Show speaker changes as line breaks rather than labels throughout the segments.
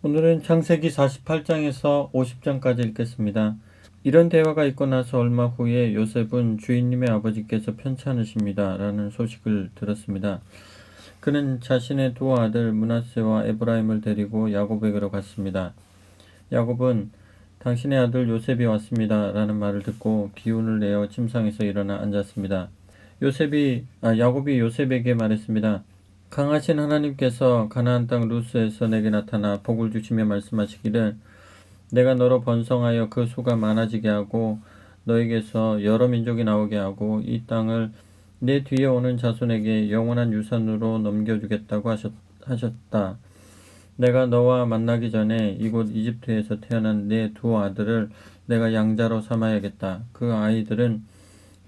오늘은 창세기 48장에서 50장까지 읽겠습니다. 이런 대화가 있고 나서 얼마 후에 요셉은 주인님의 아버지께서 편찮으십니다 라는 소식을 들었습니다. 그는 자신의 두 아들 므낫세와 에브라임을 데리고 야곱에게로 갔습니다. 야곱은 당신의 아들 요셉이 왔습니다 라는 말을 듣고 기운을 내어 침상에서 일어나 앉았습니다. 야곱이 요셉에게 말했습니다. 강하신 하나님께서 가나안 땅 루스에서 내게 나타나 복을 주시며 말씀하시기를 내가 너로 번성하여 그 수가 많아지게 하고 너에게서 여러 민족이 나오게 하고 이 땅을 내 뒤에 오는 자손에게 영원한 유산으로 넘겨주겠다고 하셨다. 내가 너와 만나기 전에 이곳 이집트에서 태어난 내 두 아들을 내가 양자로 삼아야겠다. 그 아이들은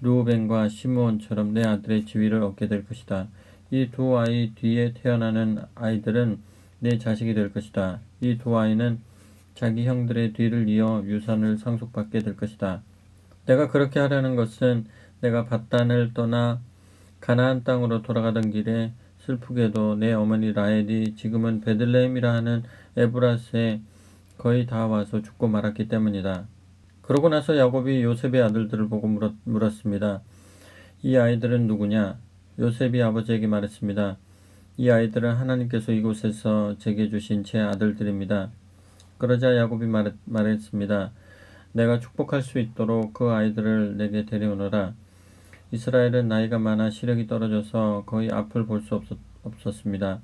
르우벤과 시므온처럼 내 아들의 지위를 얻게 될 것이다. 이 두 아이 뒤에 태어나는 아이들은 내 자식이 될 것이다. 이 두 아이는 자기 형들의 뒤를 이어 유산을 상속받게 될 것이다. 내가 그렇게 하려는 것은 내가 밧단을 떠나 가나안 땅으로 돌아가던 길에 슬프게도 내 어머니 라헬이 지금은 베들레헴이라 하는 에브라스에 거의 다 와서 죽고 말았기 때문이다. 그러고 나서 야곱이 요셉의 아들들을 보고 물었습니다. 이 아이들은 누구냐? 요셉이 아버지에게 말했습니다. 이 아이들은 하나님께서 이곳에서 제게 주신 제 아들들입니다. 그러자 야곱이 말했습니다. 내가 축복할 수 있도록 그 아이들을 내게 데려오너라. 이스라엘은 나이가 많아 시력이 떨어져서 거의 앞을 볼 수 없었습니다.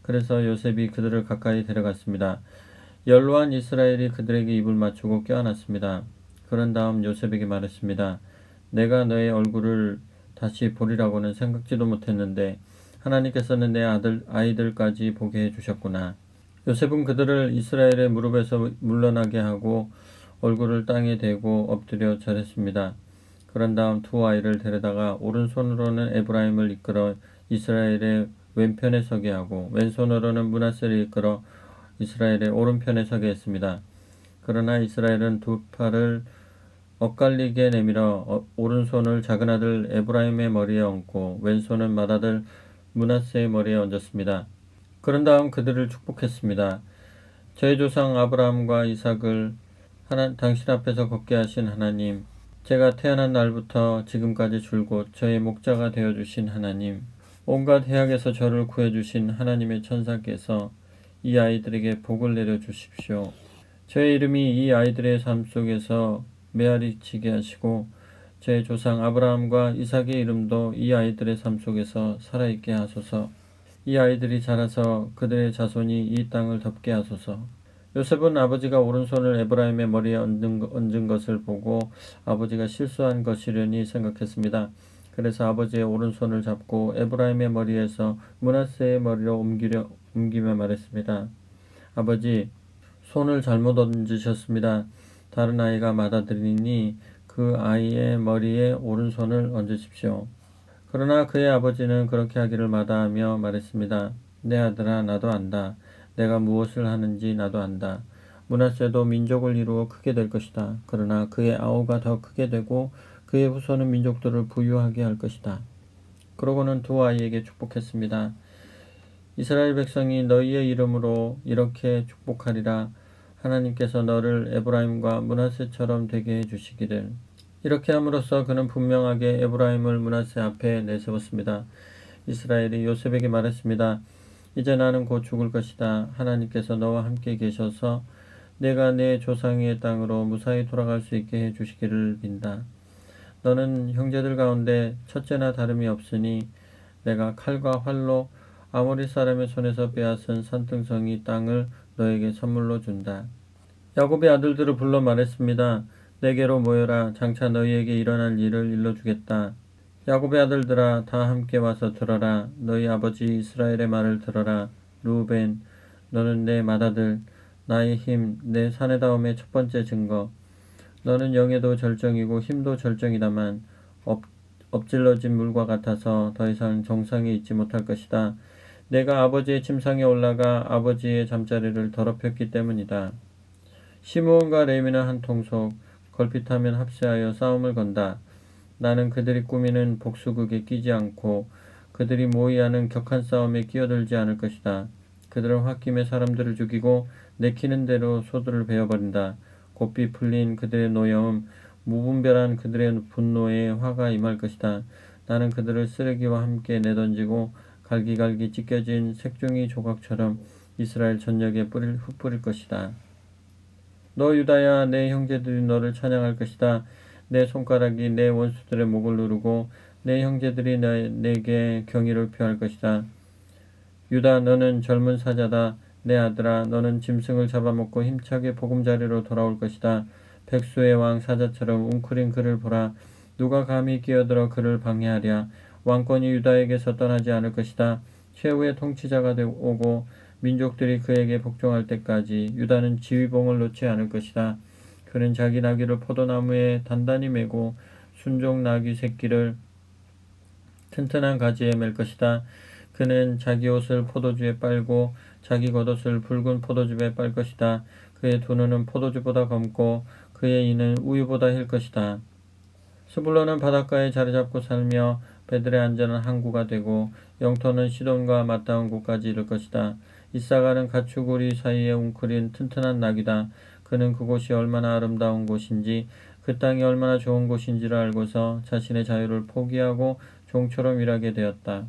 그래서 요셉이 그들을 가까이 데려갔습니다. 연로한 이스라엘이 그들에게 입을 맞추고 껴안았습니다. 그런 다음 요셉에게 말했습니다. 내가 너의 얼굴을 다시 보리라고는 생각지도 못했는데 하나님께서는 내 아이들까지 보게 해주셨구나. 요셉은 그들을 이스라엘의 무릎에서 물러나게 하고 얼굴을 땅에 대고 엎드려 절했습니다. 그런 다음 두 아이를 데려다가 오른손으로는 에브라임을 이끌어 이스라엘의 왼편에 서게 하고 왼손으로는 므낫세를 이끌어 이스라엘의 오른편에 서게 했습니다. 그러나 이스라엘은 두 팔을 엇갈리게 내밀어 오른손을 작은 아들 에브라임의 머리에 얹고 왼손은 맏아들 므낫세의 머리에 얹었습니다. 그런 다음 그들을 축복했습니다. 저의 조상 아브라함과 이삭을 당신 앞에서 걷게 하신 하나님, 제가 태어난 날부터 지금까지 줄곧 저의 목자가 되어주신 하나님, 온갖 해악에서 저를 구해주신 하나님의 천사께서 이 아이들에게 복을 내려주십시오. 저의 이름이 이 아이들의 삶 속에서 메아리치게 하시고 제 조상 아브라함과 이삭의 이름도 이 아이들의 삶 속에서 살아있게 하소서. 이 아이들이 자라서 그들의 자손이 이 땅을 덮게 하소서. 요셉은 아버지가 오른손을 에브라임의 머리에 얹은 것을 보고 아버지가 실수한 것이려니 생각했습니다. 그래서 아버지의 오른손을 잡고 에브라임의 머리에서 므낫세의 머리로 옮기며 말했습니다. 아버지, 손을 잘못 얹으셨습니다. 다른 아이가 맏아들이니 그 아이의 머리에 오른손을 얹으십시오. 그러나 그의 아버지는 그렇게 하기를 마다하며 말했습니다. 내 아들아, 나도 안다. 내가 무엇을 하는지 나도 안다. 므낫세도 민족을 이루어 크게 될 것이다. 그러나 그의 아우가 더 크게 되고 그의 후손은 민족들을 부유하게 할 것이다. 그러고는 두 아이에게 축복했습니다. 이스라엘 백성이 너희의 이름으로 이렇게 축복하리라. 하나님께서 너를 에브라임과 므낫세처럼 되게 해주시기를. 이렇게 함으로써 그는 분명하게 에브라임을 므낫세 앞에 내세웠습니다. 이스라엘이 요셉에게 말했습니다. 이제 나는 곧 죽을 것이다. 하나님께서 너와 함께 계셔서 내가 내 조상의 땅으로 무사히 돌아갈 수 있게 해주시기를 빈다. 너는 형제들 가운데 첫째나 다름이 없으니 내가 칼과 활로 아모리 사람의 손에서 빼앗은 산등성이 땅을 너에게 선물로 준다. 야곱의 아들들을 불러 말했습니다. 내게로 모여라. 장차 너희에게 일어날 일을 일러주겠다. 야곱의 아들들아, 다 함께 와서 들어라. 너희 아버지 이스라엘의 말을 들어라. 르우벤, 너는 내 맏아들, 나의 힘, 내 사내다움의 첫 번째 증거. 너는 영에도 절정이고 힘도 절정이다만 엎질러진 물과 같아서 더 이상 정상에 있지 못할 것이다. 내가 아버지의 침상에 올라가 아버지의 잠자리를 더럽혔기 때문이다. 시므온과 레위는 한 통속, 걸핏하면 합세하여 싸움을 건다. 나는 그들이 꾸미는 복수극에 끼지 않고 그들이 모의하는 격한 싸움에 끼어들지 않을 것이다. 그들은 홧김에 사람들을 죽이고 내키는 대로 소들을 베어버린다. 곱비 풀린 그들의 노여움, 무분별한 그들의 분노에 화가 임할 것이다. 나는 그들을 쓰레기와 함께 내던지고 갈기갈기 찢겨진 색종이 조각처럼 이스라엘 전역에 흩뿌릴 것이다. 너 유다야, 내 형제들이 너를 찬양할 것이다. 내 손가락이 내 원수들의 목을 누르고 내 형제들이 내게 경의를 표할 것이다. 유다, 너는 젊은 사자다. 내 아들아, 너는 짐승을 잡아먹고 힘차게 보금자리로 돌아올 것이다. 백수의 왕 사자처럼 웅크린 그를 보라. 누가 감히 끼어들어 그를 방해하랴. 왕권이 유다에게서 떠나지 않을 것이다. 최후의 통치자가 오고 민족들이 그에게 복종할 때까지 유다는 지휘봉을 놓지 않을 것이다. 그는 자기 나귀를 포도나무에 단단히 메고 순종 나귀 새끼를 튼튼한 가지에 맬 것이다. 그는 자기 옷을 포도주에 빨고 자기 겉옷을 붉은 포도주에 빨 것이다. 그의 두 눈은 포도주보다 검고 그의 이는 우유보다 힐 것이다. 스불론은 바닷가에 자리 잡고 살며 배들의 안전한 항구가 되고 영토는 시돈과 맞닿은 곳까지 이를 것이다. 이사갈은 가축우리 사이에 웅크린 튼튼한 낙이다. 그는 그곳이 얼마나 아름다운 곳인지 그 땅이 얼마나 좋은 곳인지를 알고서 자신의 자유를 포기하고 종처럼 일하게 되었다.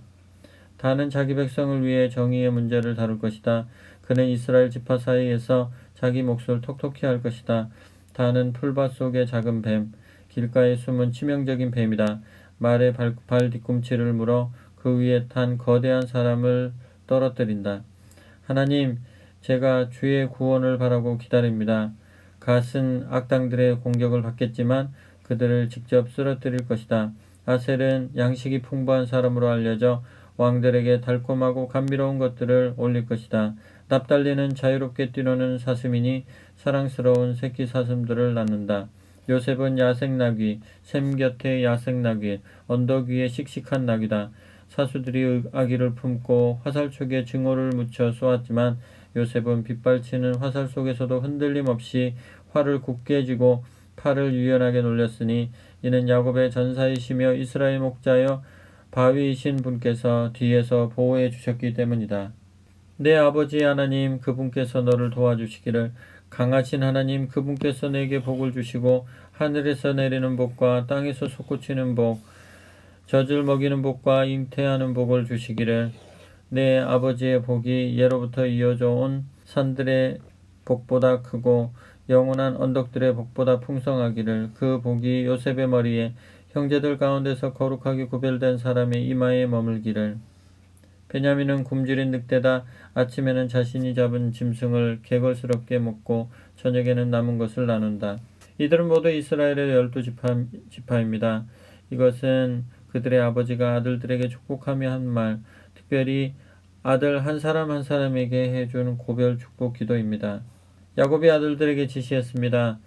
다는 자기 백성을 위해 정의의 문제를 다룰 것이다. 그는 이스라엘 지파 사이에서 자기 몫을 톡톡히 할 것이다. 다는 풀밭 속의 작은 뱀, 길가에 숨은 치명적인 뱀이다. 말의 발 뒤꿈치를 물어 그 위에 탄 거대한 사람을 떨어뜨린다. 하나님, 제가 주의 구원을 바라고 기다립니다. 갓은 악당들의 공격을 받겠지만 그들을 직접 쓰러뜨릴 것이다. 아셀은 양식이 풍부한 사람으로 알려져 왕들에게 달콤하고 감미로운 것들을 올릴 것이다. 납달리는 자유롭게 뛰노는 사슴이니 사랑스러운 새끼 사슴들을 낳는다. 요셉은 야생나귀, 샘 곁의 야생나귀, 언덕 위에 씩씩한 나귀다. 사수들이 아기를 품고 화살촉에 증오를 묻혀 쏘았지만 요셉은 빗발치는 화살 속에서도 흔들림 없이 활을 굳게 쥐고 팔을 유연하게 놀렸으니 이는 야곱의 전사이시며 이스라엘 목자여 바위이신 분께서 뒤에서 보호해 주셨기 때문이다. 내 아버지 하나님 그분께서 너를 도와주시기를, 강하신 하나님 그분께서 내게 복을 주시고 하늘에서 내리는 복과 땅에서 솟구치는 복, 젖을 먹이는 복과 잉태하는 복을 주시기를, 내 아버지의 복이 예로부터 이어져 온 산들의 복보다 크고 영원한 언덕들의 복보다 풍성하기를, 그 복이 요셉의 머리에 형제들 가운데서 거룩하게 구별된 사람의 이마에 머물기를. 베냐민은 굶주린 늑대다. 아침에는 자신이 잡은 짐승을 개걸스럽게 먹고 저녁에는 남은 것을 나눈다. 이들은 모두 이스라엘의 12지파입니다. 이것은 그들의 아버지가 아들들에게 축복하며 한 말, 특별히 아들 한 사람 한 사람에게 해준 고별 축복 기도입니다. 야곱이 아들들에게 지시했습니다.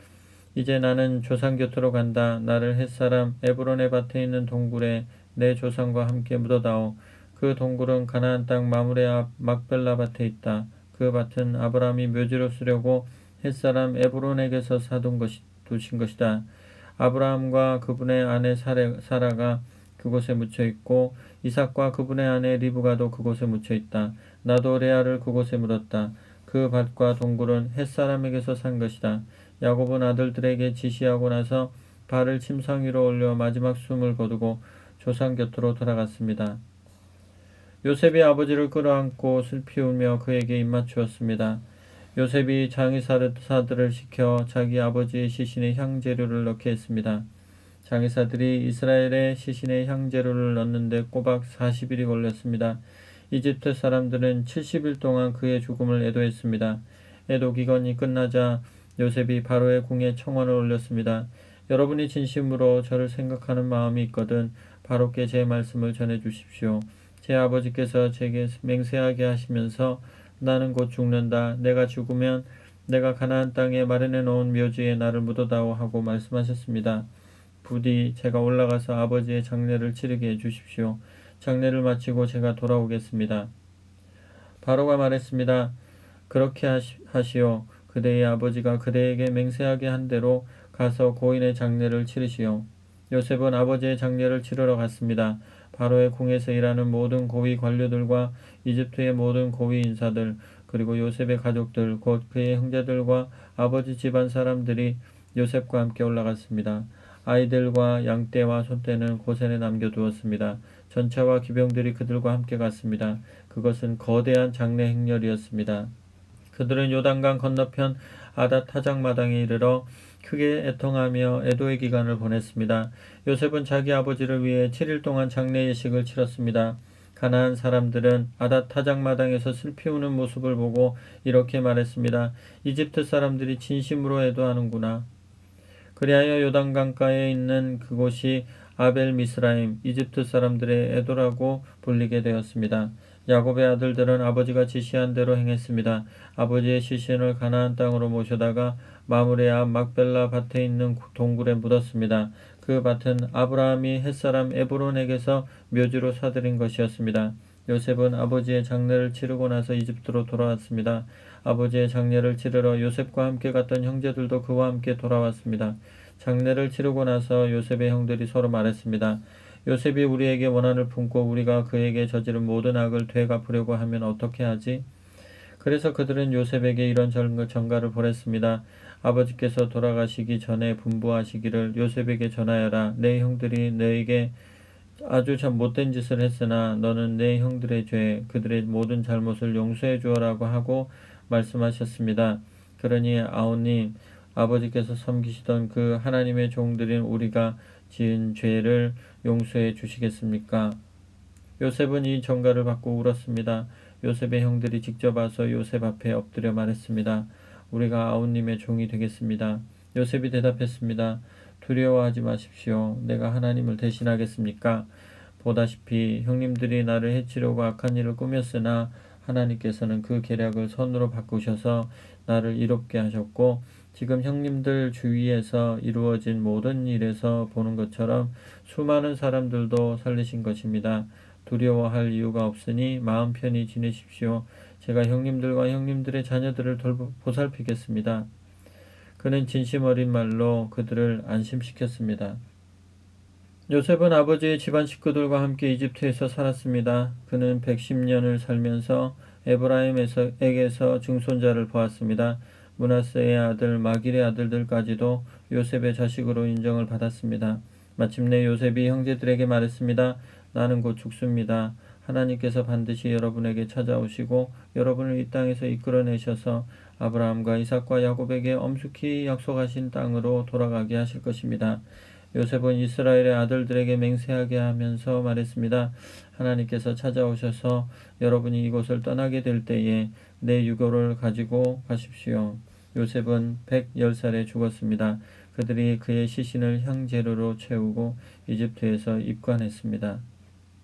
이제 나는 조상 곁으로 간다. 나를 햇사람 에브론의 밭에 있는 동굴에 내 조상과 함께 묻어다오. 그 동굴은 가나안 땅 마므레 앞 막벨라 밭에 있다. 그 밭은 아브라함이 묘지로 쓰려고 햇사람 에브론에게서 두신 것이다. 아브라함과 그분의 아내 사라가 그곳에 묻혀 있고 이삭과 그분의 아내 리브가도 그곳에 묻혀 있다. 나도 레아를 그곳에 묻었다. 그 밭과 동굴은 햇사람에게서 산 것이다. 야곱은 아들들에게 지시하고 나서 발을 침상 위로 올려 마지막 숨을 거두고 조상 곁으로 돌아갔습니다. 요셉이 아버지를 끌어안고 슬피 울며 그에게 입맞추었습니다. 요셉이 장의사들을 시켜 자기 아버지의 시신에 향재료를 넣게 했습니다. 장의사들이 이스라엘의 시신에 향재료를 넣는데 꼬박 40일이 걸렸습니다. 이집트 사람들은 70일 동안 그의 죽음을 애도했습니다. 애도 기간이 끝나자 요셉이 바로의 궁에 청원을 올렸습니다. 여러분이 진심으로 저를 생각하는 마음이 있거든 바로께 제 말씀을 전해 주십시오. 제 아버지께서 제게 맹세하게 하시면서 나는 곧 죽는다. 내가 죽으면 내가 가나안 땅에 마련해 놓은 묘지에 나를 묻어다오 하고 말씀하셨습니다. 부디 제가 올라가서 아버지의 장례를 치르게 해주십시오. 장례를 마치고 제가 돌아오겠습니다. 바로가 말했습니다. 그렇게 하시오. 그대의 아버지가 그대에게 맹세하게 한 대로 가서 고인의 장례를 치르시오. 요셉은 아버지의 장례를 치르러 갔습니다. 바로의 궁에서 일하는 모든 고위 관료들과 이집트의 모든 고위 인사들 그리고 요셉의 가족들 곧 그의 형제들과 아버지 집안 사람들이 요셉과 함께 올라갔습니다. 아이들과 양떼와 소떼는 고센에 남겨두었습니다. 전차와 기병들이 그들과 함께 갔습니다. 그것은 거대한 장례 행렬이었습니다. 그들은 요단강 건너편 아닷 타작마당에 이르러 크게 애통하며 애도의 기간을 보냈습니다. 요셉은 자기 아버지를 위해 7일 동안 장례 예식을 치렀습니다. 가나안 사람들은 아닷 타작마당에서 슬피 우는 모습을 보고 이렇게 말했습니다. 이집트 사람들이 진심으로 애도하는구나. 그리하여 요단강가에 있는 그곳이 아벨 미스라임, 이집트 사람들의 애도라고 불리게 되었습니다. 야곱의 아들들은 아버지가 지시한 대로 행했습니다. 아버지의 시신을 가나안 땅으로 모셔다가 마므레 앞 막벨라 밭에 있는 동굴에 묻었습니다. 그 밭은 아브라함이 햇사람 에브론에게서 묘지로 사들인 것이었습니다. 요셉은 아버지의 장례를 치르고 나서 이집트로 돌아왔습니다. 아버지의 장례를 치르러 요셉과 함께 갔던 형제들도 그와 함께 돌아왔습니다. 장례를 치르고 나서 요셉의 형들이 서로 말했습니다. 요셉이 우리에게 원한을 품고 우리가 그에게 저지른 모든 악을 되갚으려고 하면 어떻게 하지? 그래서 그들은 요셉에게 이런 전가를 보냈습니다. 아버지께서 돌아가시기 전에 분부하시기를 요셉에게 전하여라. 내 형들이 너에게 아주 참 못된 짓을 했으나 너는 내 형들의 죄, 그들의 모든 잘못을 용서해 주어라고 하고 말씀하셨습니다. 그러니 아우님, 아버지께서 섬기시던 그 하나님의 종들인 우리가 지은 죄를 용서해 주시겠습니까? 요셉은 이 전가를 받고 울었습니다. 요셉의 형들이 직접 와서 요셉 앞에 엎드려 말했습니다. 우리가 아우님의 종이 되겠습니다. 요셉이 대답했습니다. 두려워하지 마십시오. 내가 하나님을 대신하겠습니까? 보다시피 형님들이 나를 해치려고 악한 일을 꾸몄으나 하나님께서는 그 계략을 선으로 바꾸셔서 나를 이롭게 하셨고 지금 형님들 주위에서 이루어진 모든 일에서 보는 것처럼 수많은 사람들도 살리신 것입니다. 두려워할 이유가 없으니 마음 편히 지내십시오. 제가 형님들과 형님들의 자녀들을 보살피겠습니다. 그는 진심 어린 말로 그들을 안심시켰습니다. 요셉은 아버지의 집안 식구들과 함께 이집트에서 살았습니다. 그는 110년을 살면서 에브라임에게서 증손자를 보았습니다. 므낫세의 아들 마길의 아들들까지도 요셉의 자식으로 인정을 받았습니다. 마침내 요셉이 형제들에게 말했습니다. 나는 곧 죽습니다. 하나님께서 반드시 여러분에게 찾아오시고 여러분을 이 땅에서 이끌어내셔서 아브라함과 이삭과 야곱에게 엄숙히 약속하신 땅으로 돌아가게 하실 것입니다. 요셉은 이스라엘의 아들들에게 맹세하게 하면서 말했습니다. 하나님께서 찾아오셔서 여러분이 이곳을 떠나게 될 때에 내 유고를 가지고 가십시오. 요셉은 110살에 죽었습니다. 그들이 그의 시신을 향재료로 채우고 이집트에서 입관했습니다.